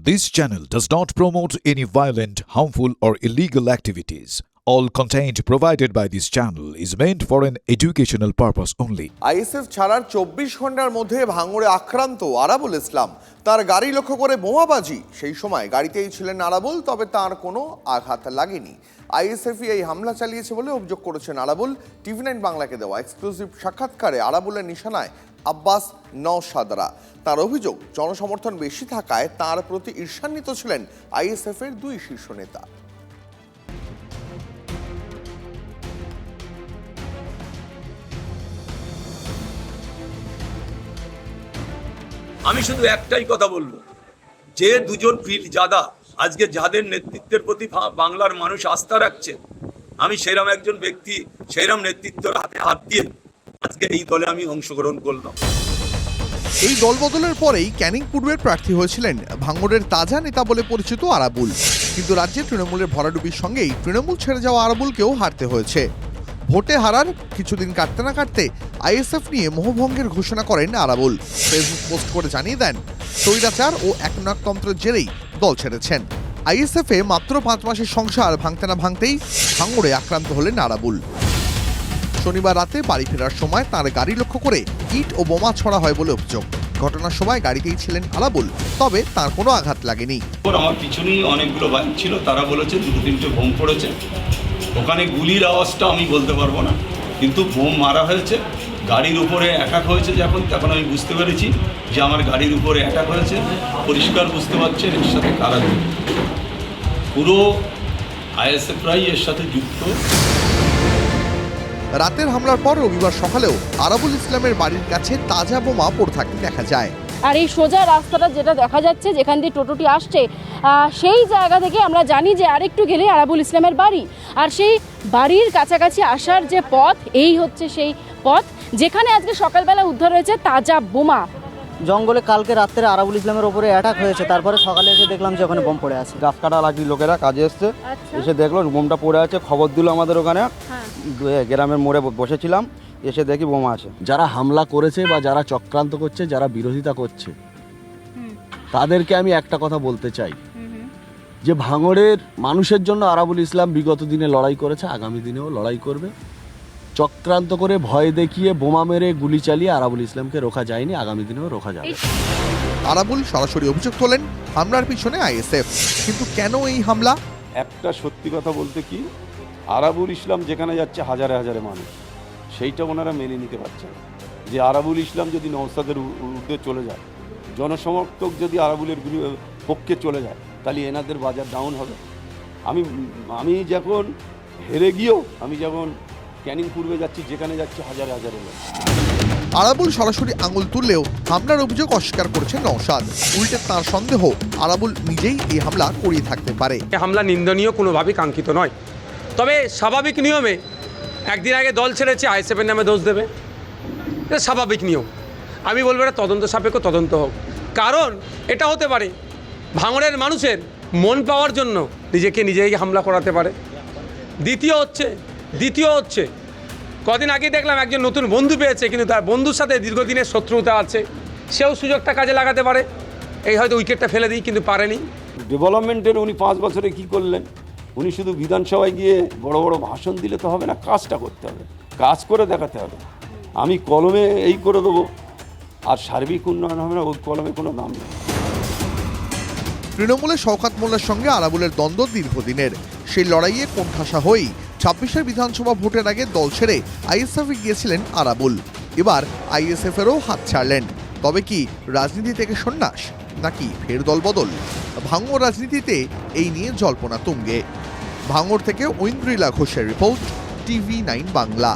This channel does not promote any violent, harmful, or illegal activities. All content provided by this channel is meant for an educational purpose only. ISF ছাড়ার 24 ঘন্টার মধ্যে ভাঙড়ে আক্রান্ত আরাবুল ইসলাম। তার গাড়ি লক্ষ্য করে বোমাবাজি। সেই সময় গাড়িতেই ছিলেন আরাবুল, তবে তার কোনো আঘাত লাগেনি। আইএসএফই এই হামলা চালিয়েছে বলে অভিযোগ করেছেন আরাবুল। টিভি9 বাংলাকে দেওয়া এক্সক্লুসিভ সাক্ষাৎকারে আরাবুলের নিশানায় আব্বাস নওশাদরা। তার অভিযোগ, জনসমর্থন বেশি থাকায় তার প্রতি ঈর্ষান্বিত ছিলেন আইএসএফের দুই শীর্ষ নেতা। আমি শুধু একটাই কথা বলবো, যে দুজন পীর জাদা আজকে যাদের নেতৃত্বের প্রতি বাংলার মানুষ আস্থা রাখছে, আমি সেরকম একজন ব্যক্তি, সেরকম নেতৃত্বের হাতে হাত দিয়ে আজকে এই দলে আমি অংশগ্রহণ করলাম। এই দলবদলের পরেই ক্যানিং পূর্বের প্রার্থী হয়েছিলেন ভাঙড়ের তাজা নেতা বলে পরিচিত আরাবুল। কিন্তু রাজ্যে তৃণমূলের ভরাডুবির সঙ্গেই তৃণমূল ছেড়ে যাওয়া আরাবুলকেও হারতে হয়েছে। ভোটে হারার কিছুদিন কাটতে না কাটতে আইএসএফ নিয়ে মোহভঙ্গের ঘোষণা করেন আরাবুল। ফেসবুক পোস্ট করে জানিয়ে দেন, স্বৈরাচার ও একনায়কতন্ত্রের জেরেই দল ছেড়েছেন। আইএসএফে মাত্র 5 মাসের সংসার ভাঙতে না ভাঙতেই ভাঙড়ে আক্রান্ত হলেন আরাবুল। শনিবার রাতে বাড়ি ফেরার সময় তার গাড়ি লক্ষ্য করে ইট ও বোমা ছড়া হয় বলে অভিযোগ। ঘটনার সময় গাড়িতেই ছিলেন আরাবুল, তবে তার কোনো আঘাত লাগেনি। আমার পিছনেই অনেকগুলো বাইক ছিল, তারা বলেছে 2-3টে বোম পড়েছে। ওখানে গুলির আওয়াজটা আমি বলতে পারবো না, কিন্তু বোম মারা হয়েছে। গাড়ির উপরে অ্যাটাক হয়েছে তখন আমি বুঝতে পেরেছি যে আমার গাড়ির উপরে অ্যাটাক হয়েছে। পরিষ্কার বুঝতে পারছেন এর সাথে কারা যুক্ত, পুরো আইএসএফরাই এর সাথে যুক্ত। রাতের হামলার পর রবিবার সকালেও আরাবুল ইসলামের বাড়ির কাছে তাজা বোমা পড়ে থাকতে দেখা যায়। আর এই সোজা রাস্তাটা যেটা দেখা যাচ্ছে, যেখান দিয়ে টোটোটি আসছে, সেই জায়গা থেকে আমরা জানি যে আরেকটু গেলে আরাবুল ইসলামের বাড়ি। আর সেই বাড়ির কাছাকাছি আসার যে পথ, এই হচ্ছে সেই পথ যেখানে আজকে সকালবেলা উদ্ধার হয়েছে তাজা বোমা। জঙ্গলে কালকে রাত্রে আরাবুল ইসলামের ওপরে অ্যাটাক হয়েছে, তারপরে সকালে এসে দেখলাম যে ওখানে বোম পড়ে আছে। গাছ কাটা লাগি লোকেরা কাজে এসছে, এসে দেখলো বোমটা পড়ে আছে। খবর দিল আমাদের ওখানে, গ্রামের মোড়ে বসেছিলাম, এসে দেখি বোমা আছে। যারা হামলা করেছে বা যারা চক্রান্ত করছে, যারা বিরোধিতা করছে, তাদেরকে আমি একটা কথা বলতে চাই যে ভাঙড়ের মানুষের জন্য আরাবুল ইসলাম বিগত দিনে লড়াই করেছে, আগামী দিনেও লড়াই করবে। চক্রান্ত করে ভয় দেখিয়ে বোমা মেরে গুলি চালিয়ে আরাবুল ইসলামকে রোখা যায়নি, আগামী দিনেও রোখা যাবে। আরাবুল সরাসরি অভিযোগ তোলেন হামলার পিছনে আইএসএফ। কিন্তু কেন এই হামলা? একটা সত্যি কথা বলতে কি, আরাবুল ইসলাম যেখানে যাচ্ছে হাজারে হাজারে মানুষ, সেইটা ওনারা মেনে নিতে পারছে না। যে আরাবুল ইসলাম যদি নওশাদের ঊর্ধ্বে চলে যায়, জনসমর্থক যদি আরাবুলের পক্ষে চলে যায়, তাহলে এনাদের বাজার ডাউন হবে। আমি যখন হেরে গিয়েও আমি যখন ক্যানিং পূর্বে যাচ্ছি, যেখানে যাচ্ছি হাজারে হাজারে লোক। আরাবুল সরাসরি আঙুল তুললেও হামলার অভিযোগ অস্বীকার করেছেন নওশাদ। উল্টে তার সন্দেহ, আরাবুল নিজেই এই হামলা করিয়ে থাকতে পারে। হামলা নিন্দনীয়, কোনোভাবেই কাঙ্ক্ষিত নয়। তবে স্বাভাবিক নিয়মে একদিন আগে দল ছেড়েছে, আইএসএফের নামে দোষ দেবে, এটা স্বাভাবিক নিয়ম। আমি বলবো এটা তদন্ত সাপেক্ষ তদন্ত হোক। কারণ এটা হতে পারে ভাঙড়ের মানুষের মন পাওয়ার জন্য নিজেই হামলা করাতে পারে। দ্বিতীয় হচ্ছে কদিন আগে দেখলাম একজন নতুন বন্ধু পেয়েছে, কিন্তু তার বন্ধুর সাথে দীর্ঘদিনের শত্রুতা আছে, সেও সুযোগটা কাজে লাগাতে পারে। এই হয়তো উইকেটটা ফেলে দিই, কিন্তু পারেনি। ডেভেলপমেন্টের উনি 5 বছরে কি করলেন? উনি শুধু বিধানসভায় গিয়ে বড় বড় ভাষণ দিলে তো হবে না, কাজটা করতে হবে, কাজ করে দেখাতে হবে। আমি কলমে এই করে দেবো আর সার্বিক উন্নয়ন হবে না, ওই কলমে কোনো দাম নেই। তৃণমূলের শওকত মোল্লার সঙ্গে আরাবুলের দ্বন্দ্ব দীর্ঘদিনের। সেই লড়াইয়ে কোণঠাসা হয়েই 26-এর বিধানসভা ভোটের আগে দল ছেড়ে আইএসএফে গিয়েছিলেন আরাবুল। এবার আইএসএফেরও হাত ছাড়লেন। তবে কি রাজনীতি থেকে সন্ন্যাস, নাকি ফের দলবদল? ভাঙড় রাজনীতিতে এই নিয়ে জল্পনা তুঙ্গে। ভাঙড় থেকে ঐন্দ্রিলা ঘোষের রিপোর্ট, টিভি9 বাংলা।